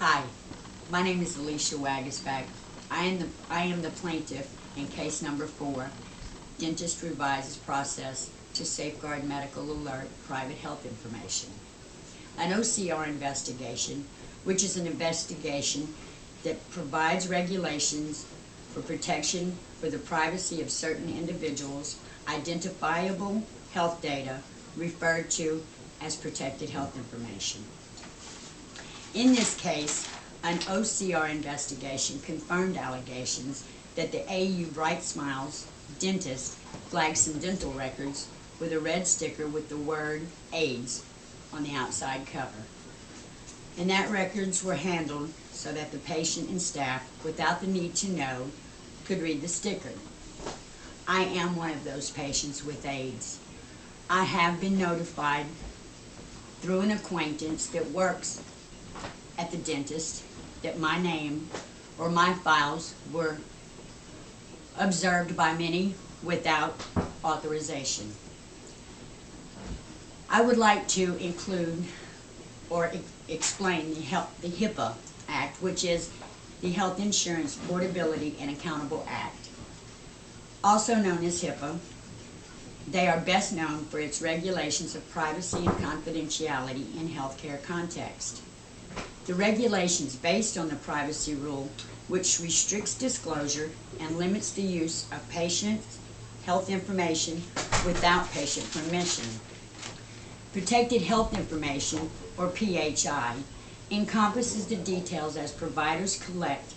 Hi, my name is Alicia Wagisback. I am the plaintiff in case number 4, Dentist Revises Process to Safeguard Medical Alert Private Health Information. An OCR investigation, which is an investigation that provides regulations for protection for the privacy of certain individuals' identifiable health data referred to as protected health information. In this case, an OCR investigation confirmed allegations that the AU Bright Smiles dentist flagged some dental records with a red sticker with the word AIDS on the outside cover. And that records were handled so that the patient and staff, without the need to know, could read the sticker. I am one of those patients with AIDS. I have been notified through an acquaintance that works at the dentist that my name or my files were observed by many without authorization. I would like to include or explain the HIPAA Act, which is the Health Insurance Portability and Accountable Act. Also known as HIPAA, they are best known for its regulations of privacy and confidentiality in healthcare context. The regulations based on the privacy rule, which restricts disclosure and limits the use of patient health information without patient permission. Protected health information, or PHI, encompasses the details as providers collect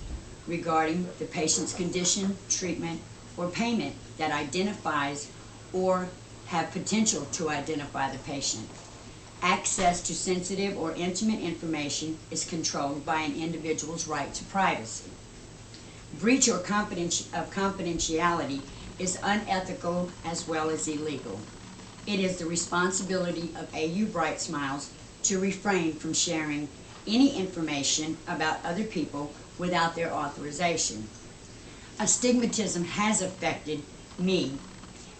regarding the patient's condition, treatment, or payment that identifies or have potential to identify the patient. Access to sensitive or intimate information is controlled by an individual's right to privacy. Breach of confidentiality is unethical as well as illegal. It is the responsibility of AU Bright Smiles to refrain from sharing any information about other people without their authorization. Astigmatism has affected me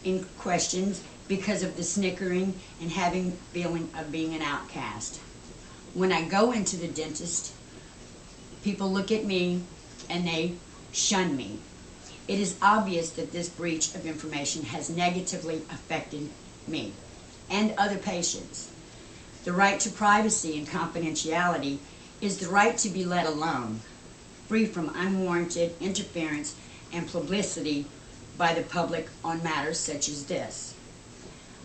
in questions because of the snickering and feeling of being an outcast. When I go into the dentist, people look at me and they shun me. It is obvious that this breach of information has negatively affected me and other patients. The right to privacy and confidentiality is the right to be let alone, free from unwarranted interference and publicity by the public on matters such as this.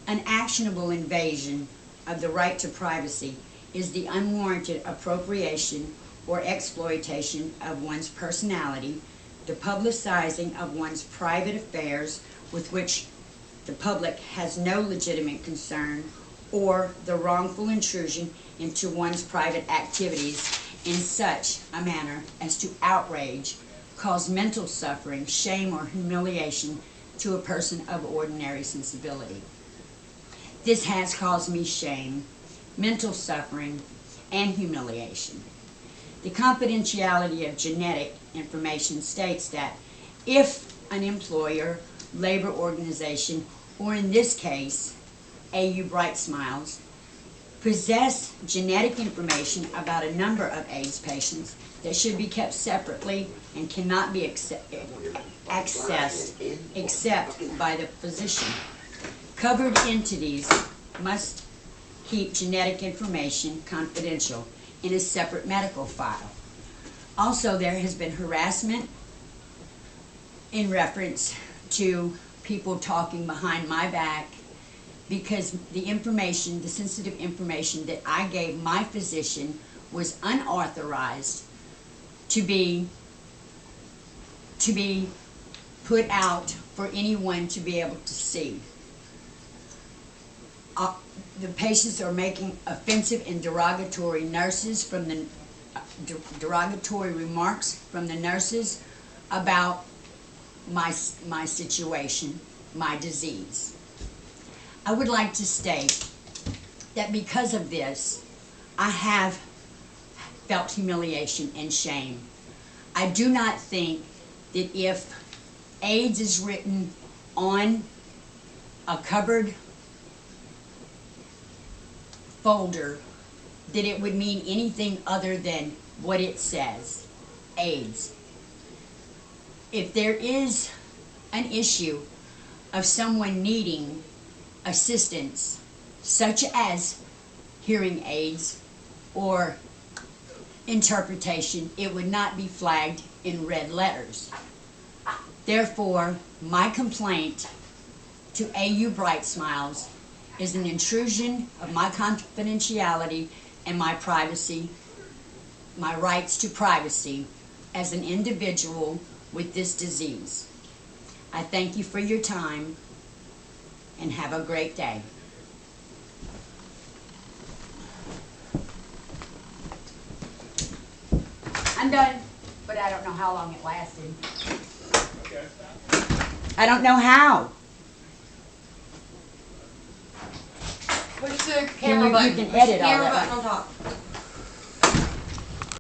An actionable invasion of the right to privacy is the unwarranted appropriation or exploitation of one's personality, the publicizing of one's private affairs with which the public has no legitimate concern, or the wrongful intrusion into one's private activities in such a manner as to outrage, cause mental suffering, shame, or humiliation to a person of ordinary sensibility. This has caused me shame, mental suffering, and humiliation. The confidentiality of genetic information states that if an employer, labor organization, or in this case, AU Bright Smiles, possess genetic information about a number of AIDS patients that should be kept separately and cannot be accessed except by the physician. Covered entities must keep genetic information confidential in a separate medical file. Also, there has been harassment in reference to people talking behind my back because the information, the sensitive information that I gave my physician was unauthorized to be put out for anyone to be able to see. The patients are making offensive and derogatory nurses from the derogatory remarks from the nurses about my situation, my disease. I would like to state that because of this, I have felt humiliation and shame. I do not think that if AIDS is written on a cupboard folder that it would mean anything other than what it says, AIDS. If there is an issue of someone needing assistance, such as hearing aids or interpretation, it would not be flagged in red letters. Therefore, my complaint to AU Bright Smiles is an intrusion of my confidentiality and my privacy, my rights to privacy as an individual with this disease. I thank you for your time and have a great day. I'm done, but I don't know how long it lasted. I don't know how. Push the camera button. You can Push the edit all camera that. button on top.